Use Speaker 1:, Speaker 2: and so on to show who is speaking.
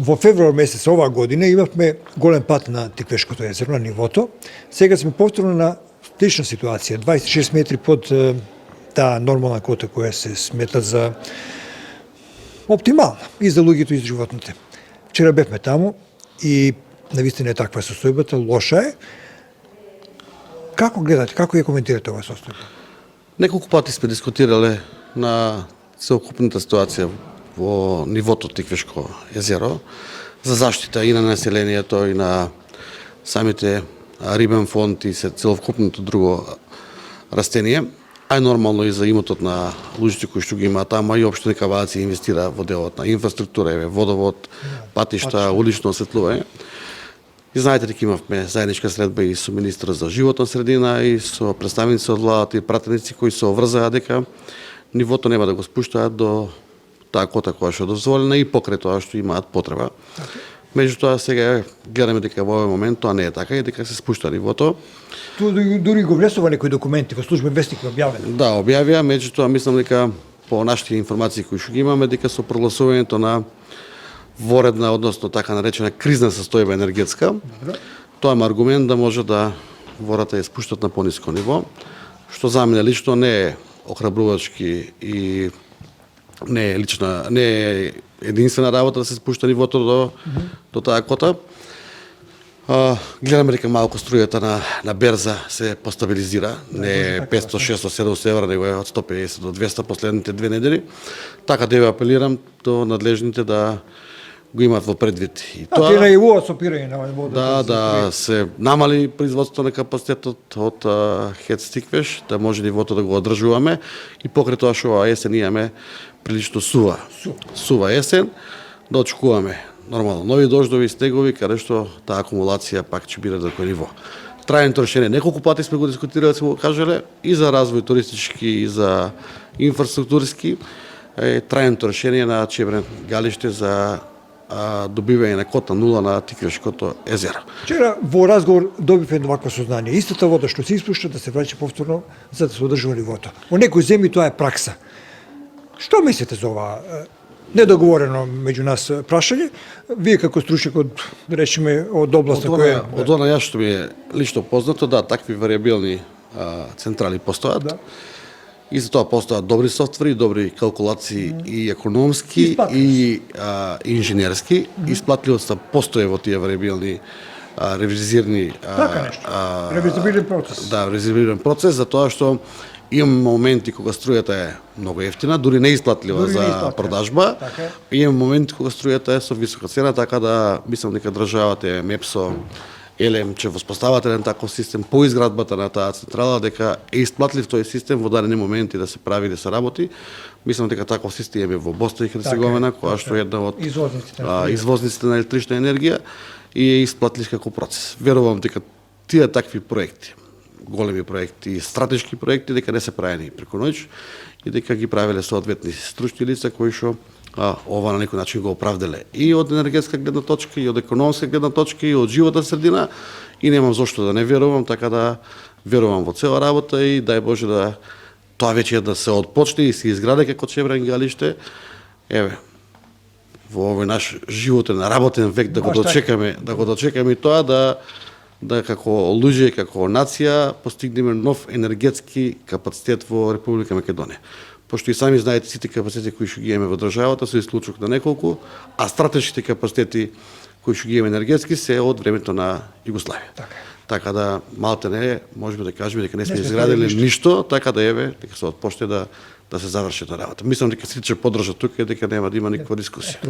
Speaker 1: Во февруар месец оваа година имавме голем пат на Тиквешкото езеро, на нивото. Сега сме повторно на слична ситуација, 26 метри под таа нормална кота која се смета за оптимална и за луѓето и за животните. Вчера бевме таму и навистина е таква состојбата, лоша е. Како гледате, како ја коментирате оваа состојба?
Speaker 2: Неколку пати сме дискутирале на целокупната ситуација во нивото Тиквешко езеро за заштита и на населението и на самите рибен фонд и целокупното друго растение, а нормално и за имотот на луѓето кои што ги имаат тама и општина Каваци инвестира во делот на инфраструктура, водовод, патишта, улично осветлување. И знаете дека имавме заедничка средба и со министра за животна средина и со представници од владата и пратеници кои се обврзаа дека нивото нема да го спуштаат до таа кота која што е дозволена и покрај тоа што имаат потреба. Меѓутоа сега гледаме дека во овој момент тоа не е така и дека се спушта нивото.
Speaker 1: Дури го внесува некои документи во службен вестник објавени.
Speaker 2: Да, објавија, меѓутоа мислам дека по нашите информации кои што ги имаме дека со прогласувањето на воредна, односно така наречена кризна состојба енергетска, тоа е аргумент да може да вората ја спуштат на пониско ниво, што за мене лично не е охрабрувачки и не е единствена работа да се спушта нивото до таа кота. Гледаме дека малку струјата на берза се постабилизира, не е 500, 600, 700 евра, него е од 150 до 200 последните 2 недели. Така да ја апелирам до надлежните да го имаат во предвид и тоа.
Speaker 1: Тие најавуваат сопирање на вода.
Speaker 2: Да се намали производството на капацитетот од ХЕЦ Тиквеш, да може нивото да го одржуваме и покрај тоа што оваа есен имаме прилично сува есен, да очекуваме нормално нови дождови, снегови, каде што таа акумулација пак ќе биде до кој ниво. Трајното решение неколку пати сме го дискутирале, сме го кажале, и за развој туристички, и за инфраструктурски, трајното решение на Чебрен галиште за добивање на кота нула на Тиквешкото езеро.
Speaker 1: Вчера во разговор добив едно вакво сознание. Истата вода што се испушта да се враќа повторно за да се одржува нивото. Во некои земји тоа е пракса. Што мислите за ова недоговорено меѓу нас прашање? Вие како стручник од, речеме, од областа која...
Speaker 2: Од она ја што ми е лично познато, да, такви вариабилни централи постојат. Да. И за тоа постојат добри софтвери, добри калкулации и економски и инженерски. Исплатливоста постои во тие вариабилни ревизирани
Speaker 1: ревизибилен процес.
Speaker 2: Да, ревизибилен процес, затоа што имаме моменти кога струјата е многу ефтина, дури неисплатлива за продажба. Имаме моменти кога струјата е со висока цена, така да мислам дека државата, МЕПСО, ЕЛЕМ, че воспоставате еден таков систем по изградбата на таа централа, дека е исплатлив тој систем во дадени моменти да се прави, да се работи. Мислам дека таков систем е во Босна и Херцеговина, која што е една од извозниците на електрична енергија и е исплатлив како процес. Верувам дека тие такви проекти, големи проекти, стратешки проекти, дека не се правени преку ноќ и дека ги правеле соодветни стручни лица кои што ова на некој начин го оправделе и од енергетска гледна точка, и од економска гледна точка, и од животна средина, и немам зошто да не верувам, така да верувам во цела работа и дај Боже да тоа веќе да се отпочне и се изграде како Чебрен галиште. Еве, во овој наш животен, работен век да го дочекаме и тоа да како луѓе, како нација постигнеме нов енергетски капацитет во Република Македонија. Пошто и сами знаете сите капацитети кои што ги имаме во државата се исклучок на неколку, а стратешките капацитети кои што ги имаме енергетски се од времето на Југославија. Така да малтене можеме да кажеме дека не сме изградили ништо, така да еве дека се отпочне да се заврши таа работа. Мислам дека сите ќе поддржат тука и дека нема да има никаква дискусија.